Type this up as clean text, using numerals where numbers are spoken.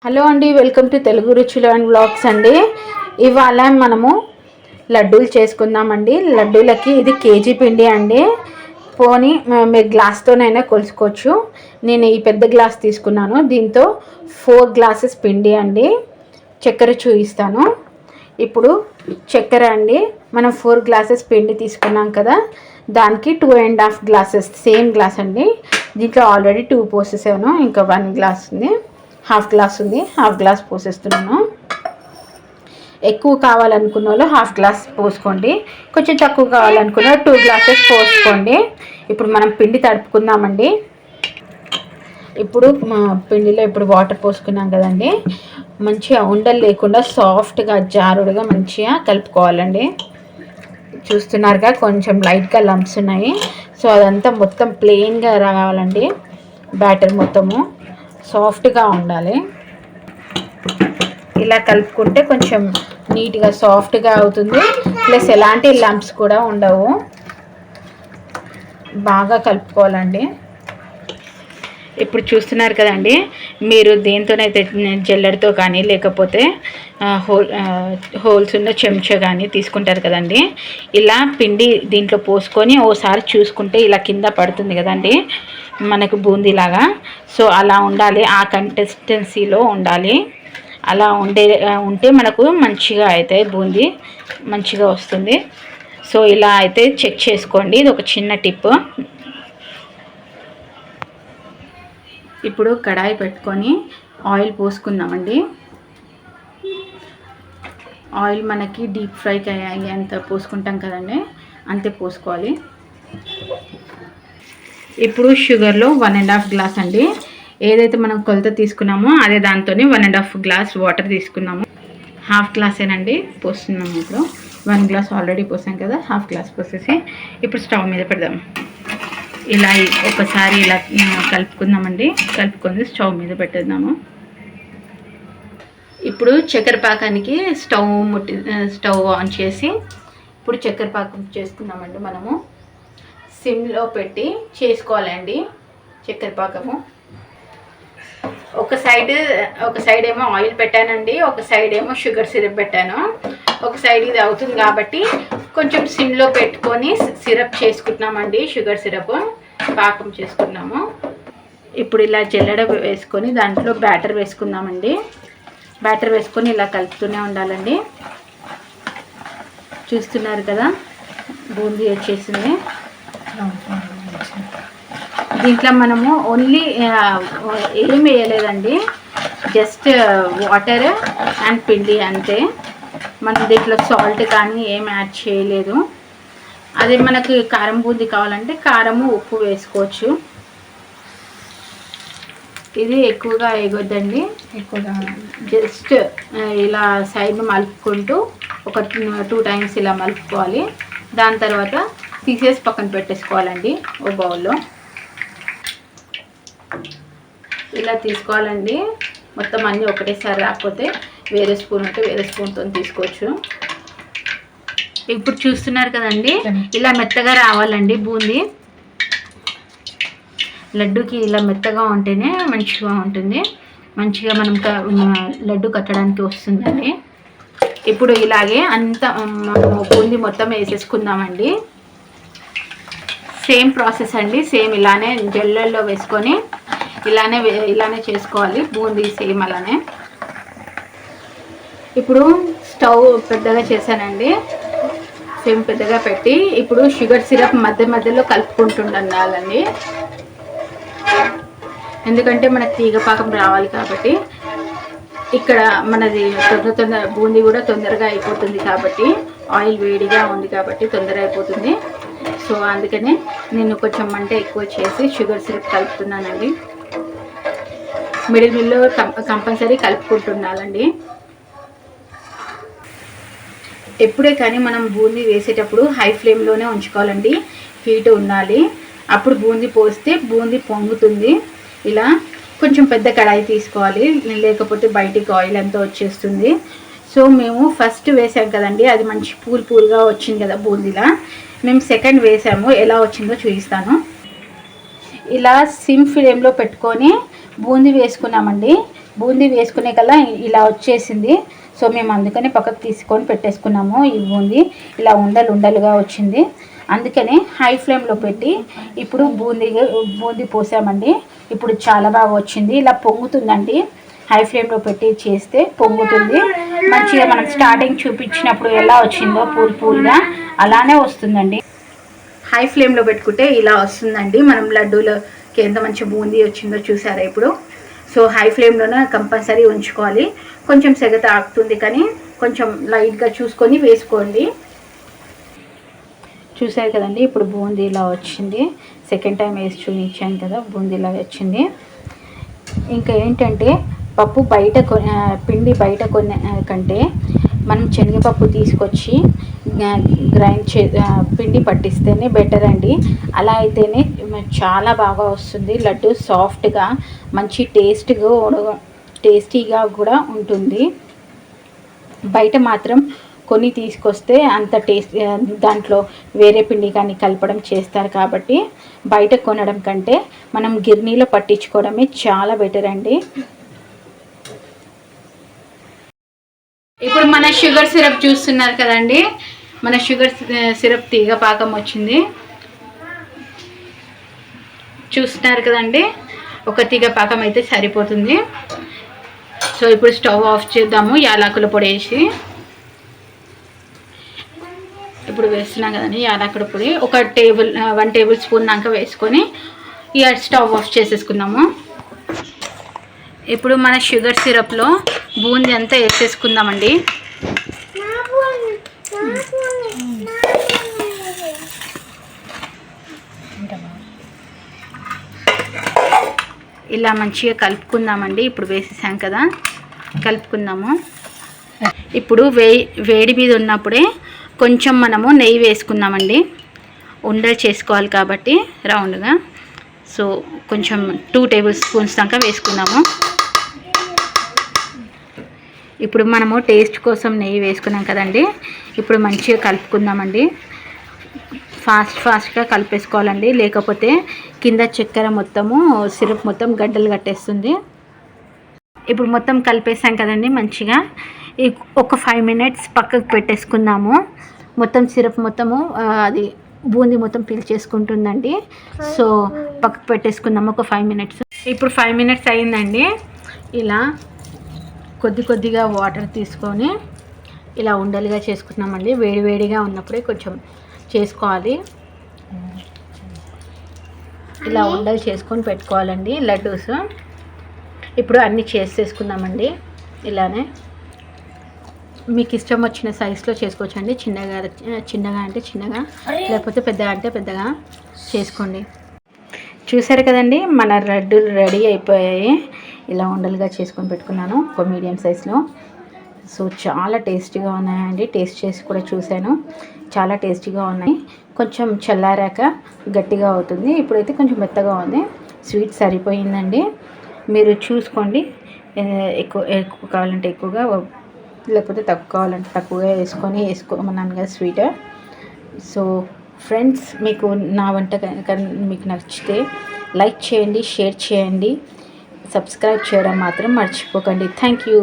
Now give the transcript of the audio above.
Hello అండి, welcome to Telugu రుచులు and blogs అండి. ఇవాళ మనము లడ్డూలు చేసుకుందామండి. లడ్డూలకి ఇది కేజీ పిండి అండి. పోనీ మీరు గ్లాస్తోనైనా కొలుసుకోవచ్చు. నేను ఈ పెద్ద గ్లాస్ తీసుకున్నాను. దీంతో 4 గ్లాసెస్ పిండి అండి. చక్కెర చూపిస్తాను. ఇప్పుడు చక్కెర అండి, మనం 4 గ్లాసెస్ పిండి తీసుకున్నాం కదా, దానికి 2.5 గ్లాసెస్ సేమ్ గ్లాస్ అండి. దీంట్లో ఆల్రెడీ 2 పోసేసాను, ఇంకా 1 గ్లాస్ ఉంది. హాఫ్ గ్లాస్ ఉంది, హాఫ్ గ్లాస్ పోసేస్తున్నాను. ఎక్కువ కావాలనుకున్న వాళ్ళు హాఫ్ గ్లాస్ పోసుకోండి, కొంచెం తక్కువ కావాలనుకున్న 2 గ్లాసెస్ పోసుకోండి. ఇప్పుడు మనం పిండి తడుపుకుందామండి. ఇప్పుడు పిండిలో ఇప్పుడు వాటర్ పోసుకున్నాం కదండి, మంచిగా ఉండలు లేకుండా సాఫ్ట్గా జారుడుగా మంచిగా కలుపుకోవాలండి. చూస్తున్నారుగా కొంచెం లైట్గా లంప్స్ ఉన్నాయి. సో అదంతా మొత్తం ప్లెయిన్గా రావాలండి. బ్యాటర్ మొత్తము సాఫ్ట్గా ఉండాలి. ఇలా కలుపుకుంటే కొంచెం నీట్గా సాఫ్ట్గా అవుతుంది, ప్లస్ ఎలాంటి లంప్స్ కూడా ఉండవు. బాగా కలుపుకోవాలండి. ఇప్పుడు చూస్తున్నారు కదండి, మీరు దేంతోనైతే జల్లెడతో కానీ లేకపోతే హోల్స్ ఉన్న చెంచా కానీ తీసుకుంటారు కదండి, ఇలా పిండి దీంట్లో పోసుకొని ఓసారి చూసుకుంటే ఇలా కింద పడుతుంది కదండి మనకు బూందీలాగా. సో అలా ఉండాలి, ఆ కన్సిస్టెన్సీలో ఉండాలి. అలా ఉంటే మనకు మంచిగా అయితే బూందీ మంచిగా వస్తుంది. సో ఇలా అయితే చెక్ చేసుకోండి, ఇది ఒక చిన్న టిప్. ఇప్పుడు కడాయి పెట్టుకొని ఆయిల్ పోసుకుందామండి. ఆయిల్ మనకి డీప్ ఫ్రైకి అయ్యేంత పోసుకుంటాం కదండి, అంతే పోసుకోవాలి. ఇప్పుడు షుగర్లో 1.5 గ్లాస్ అండి, ఏదైతే మనం కొలత తీసుకున్నామో అదే దాంతోనే 1.5 గ్లాస్ వాటర్ తీసుకున్నాము. హాఫ్ గ్లాసేనండి పోస్తున్నాము. ఇప్పుడు 1 గ్లాస్ ఆల్రెడీ పోసాం కదా, హాఫ్ గ్లాస్ పోసేసి ఇప్పుడు స్టవ్ మీద పెడదాం. ఇలా ఒకసారి ఇలా కలుపుకుందామండి. కలుపుకొని స్టవ్ మీద పెట్టేద్దాము. ఇప్పుడు చక్కెర పాకానికి స్టవ్ ఆన్ చేసి ఇప్పుడు చక్కెర పాకం చేసుకుందామండి. మనము సిమ్లో పెట్టి చేసుకోవాలండి చక్కెర పాకము. ఒక సైడ్ ఏమో ఆయిల్ పెట్టానండి, ఒక సైడ్ ఏమో షుగర్ సిరప్ పెట్టాను. ఒక సైడ్ ఇది అవుతుంది కాబట్టి కొంచెం సిమ్లో పెట్టుకొని సిరప్ చేసుకుంటున్నామండి. షుగర్ సిరప్ పాకం చేసుకున్నాము. ఇప్పుడు ఇలా జల్లెడ వేసుకొని దాంట్లో బ్యాటర్ వేసుకుందామండి. బ్యాటర్ వేసుకొని ఇలా కలుపుతూనే ఉండాలండి. చూస్తున్నారు కదా, బూందీ వచ్చేసింది. దీంట్లో మనము ఓన్లీ ఏం వేయలేదండి, జస్ట్ వాటర్ అండ్ పిండి అంతే. మనం దీంట్లో సాల్ట్ కానీ ఏం యాడ్ చేయలేదు. అదే మనకు కారం బూందీ కావాలంటే కారము ఉప్పు వేసుకోవచ్చు. ఇది ఎక్కువగా వేయొద్దండి, ఎక్కువగా జస్ట్ ఇలా సైడ్ మలుపుకుంటూ ఒక 2 టైమ్స్ ఇలా మలుపుకోవాలి. దాని తర్వాత తీసేసి పక్కన పెట్టేసుకోవాలండి ఓ బౌల్లో. ఇలా తీసుకోవాలండి మొత్తం అన్నీ ఒకటేసారి, రాకపోతే వేరే స్పూన్ ఉంటే వేరే స్పూన్తో తీసుకోవచ్చు. ఇప్పుడు చూస్తున్నారు కదండి, ఇలా మెత్తగా రావాలండి బూందీ. లడ్డూకి ఇలా మెత్తగా ఉంటేనే మంచిగా ఉంటుంది, మంచిగా మనం లడ్డు కట్టడానికి వస్తుందండి. ఇప్పుడు ఇలాగే అంతా మనము బూందీ మొత్తం వేసేసుకుందామండి. సేమ్ ప్రాసెస్ అండి, సేమ్ ఇలానే జల్లెల్లో వేసుకొని ఇలానే చేసుకోవాలి బూందీ, సేమ్ అలానే. ఇప్పుడు స్టవ్ పెద్దగా చేశానండి, సేమ్ పెద్దగా పెట్టి ఇప్పుడు షుగర్ సిరప్ మధ్యలో కలుపుకుంటుండాలండి. ఎందుకంటే మనకు తీగ పాకం రావాలి కాబట్టి. ఇక్కడ మనది తొందర బూందీ కూడా తొందరగా అయిపోతుంది కాబట్టి, ఆయిల్ వేడిగా ఉంది కాబట్టి తొందరగా అయిపోతుంది. సో అందుకనే నేను కొంచెం మంట ఎక్కువ చేసి షుగర్ సిరప్ కలుపుతున్నానండి. మిడిల్లో కంపల్సరీ కలుపుకుంటుండాలండి. ఎప్పుడే కానీ మనం బూందీ వేసేటప్పుడు హై ఫ్లేమ్లోనే ఉంచుకోవాలండి, హీట్ ఉండాలి. అప్పుడు బూందీ పోస్తే బూందీ పొంగుతుంది. ఇలా కొంచెం పెద్ద కడాయి తీసుకోవాలి, లేకపోతే బయటికి ఆయిల్ అంతా వచ్చేస్తుంది. సో మేము ఫస్ట్ వేసాం కదండి, అది మంచి పూలుగా వచ్చింది కదా బూందీలా. మేము సెకండ్ వేసాము, ఎలా వచ్చిందో చూపిస్తాను. ఇలా సిమ్ ఫ్లేమ్లో పెట్టుకొని బూందీ వేసుకున్నామండి. బూందీ వేసుకునే కల్లా ఇలా వచ్చేసింది. సో మేము అందుకని పక్కకు తీసుకొని పెట్టేసుకున్నాము. ఈ బూందీ ఇలా ఉండలుగా వచ్చింది. అందుకనే హై ఫ్లేమ్లో పెట్టి ఇప్పుడు బూందీ పోసామండి. ఇప్పుడు చాలా బాగా వచ్చింది. ఇలా పొంగుతుందండి. హై ఫ్లేమ్లో పెట్టి చేస్తే పొంగుతుంది మంచిగా. మనం స్టార్టింగ్ చూపించినప్పుడు ఎలా వచ్చిందో పూల్గా అలానే వస్తుందండి. హై ఫ్లేమ్లో పెట్టుకుంటే ఇలా వస్తుందండి. మనం లడ్డూలకి ఎంత మంచి బూందీ వచ్చిందో చూసారా ఇప్పుడు. సో హై ఫ్లేమ్లోనే కంపల్సరీ ఉంచుకోవాలి. కొంచెం సెగ తాగుతుంది కానీ కొంచెం లైట్గా చూసుకొని వేసుకోండి. చూసారు కదండి ఇప్పుడు బూందీ ఇలా వచ్చింది. సెకండ్ టైం వేసి చూపించాను కదా, బూందీ ఇలా వచ్చింది. ఇంకా ఏంటంటే పప్పు పిండి బయట కంటే మనం శనగపప్పు తీసుకొచ్చి పిండి పట్టిస్తేనే బెటర్ అండి. అలా అయితేనే చాలా బాగా వస్తుంది. లడ్డు సాఫ్ట్గా మంచి టేస్టీగా కూడా ఉంటుంది. బయట మాత్రం కొన్ని తీసుకొస్తే అంత టేస్ట్, దాంట్లో వేరే పిండి కానీ కలపడం చేస్తారు కాబట్టి బయట కొనడం కంటే మనం గిర్నీలో పట్టించుకోవడమే చాలా బెటర్ అండి. ఇప్పుడు మన షుగర్ సిరప్ చూస్తున్నారు కదండి. మన షుగర్ సిరప్ తీగ పాకం వచ్చింది చూస్తున్నారు కదండి. ఒక తీగ పాకం అయితే సరిపోతుంది. సో ఇప్పుడు స్టవ్ ఆఫ్ చేద్దాము. యాలకుల పొడి వేసి ఇప్పుడు వేస్తున్నాం కదండి యాలకుల పొడి. 1 టేబుల్ స్పూన్ దాకా వేసుకొని ఇక స్టవ్ ఆఫ్ చేసేసుకుందాము. ఇప్పుడు మన షుగర్ సిరప్లో బూందీ అంతా వేసేసుకుందామండి. ఇలా మంచిగా కలుపుకుందామండి. ఇప్పుడు వేసేసాం కదా, కలుపుకుందాము. ఇప్పుడు వేడి మీద ఉన్నప్పుడే కొంచెం మనము నెయ్యి వేసుకుందామండి. ఉండలు చేసుకోవాలి కాబట్టి రౌండ్గా. సో కొంచెం 2 టేబుల్ స్పూన్స్ దాకా వేసుకుందాము. ఇప్పుడు మనము టేస్ట్ కోసం నెయ్యి వేసుకున్నాం కదండి. ఇప్పుడు మంచిగా కలుపుకుందామండి. ఫాస్ట్గా కలిపేసుకోవాలండి, లేకపోతే కింద చక్కెర మొత్తము సిరప్ మొత్తం గడ్డలు కట్టేస్తుంది. ఇప్పుడు మొత్తం కలిపేసాం కదండి మంచిగా. ఒక 5 మినిట్స్ పక్కకు పెట్టేసుకుందాము. మొత్తం సిరప్ మొత్తము అది బూందీ మొత్తం పీల్చేసుకుంటుందండి. సో పక్కకు పెట్టేసుకుందాము ఒక 5 మినిట్స్. ఇప్పుడు 5 మినిట్స్ అయిందండి. ఇలా కొద్దిగా వాటర్ తీసుకొని ఇలా ఉండలుగా చేసుకుంటున్నామండి. వేడిగా ఉన్నప్పుడే కొంచెం చేసుకోవాలి. ఇలా ఉండలు చేసుకొని పెట్టుకోవాలండి లడ్డూస్. ఇప్పుడు అన్నీ చేసేసుకుందామండి. ఇలానే మీకు ఇష్టం వచ్చిన సైజులో చేసుకోవచ్చండి. చిన్నగా అంటే చిన్నగా, లేకపోతే పెద్దగా అంటే పెద్దగా చేసుకోండి. చూసారు కదండి మన లడ్డూలు రెడీ అయిపోయాయి. ఇలా ఉండలుగా చేసుకొని పెట్టుకున్నాను ఒక మీడియం సైజులో. సో చాలా టేస్టీగా ఉన్నాయండి. టేస్ట్ చేసి కూడా చూశాను, చాలా టేస్టీగా ఉన్నాయి. కొంచెం చల్లారాక గట్టిగా అవుతుంది. ఇప్పుడైతే కొంచెం మెత్తగా ఉంది. స్వీట్ సరిపోయిందండి. మీరు చూసుకోండి. ఎక్కువ కావాలంటే ఎక్కువగా, లేకపోతే తక్కువ కావాలంటే తక్కువగా వేసుకోమన్నాను కదా స్వీట్. సో ఫ్రెండ్స్, మీకు నా వంట కనుక మీకు నచ్చితే లైక్ చేయండి, షేర్ చేయండి, సబ్స్క్రైబ్ చేయడం మాత్రం మర్చిపోకండి. Thank you.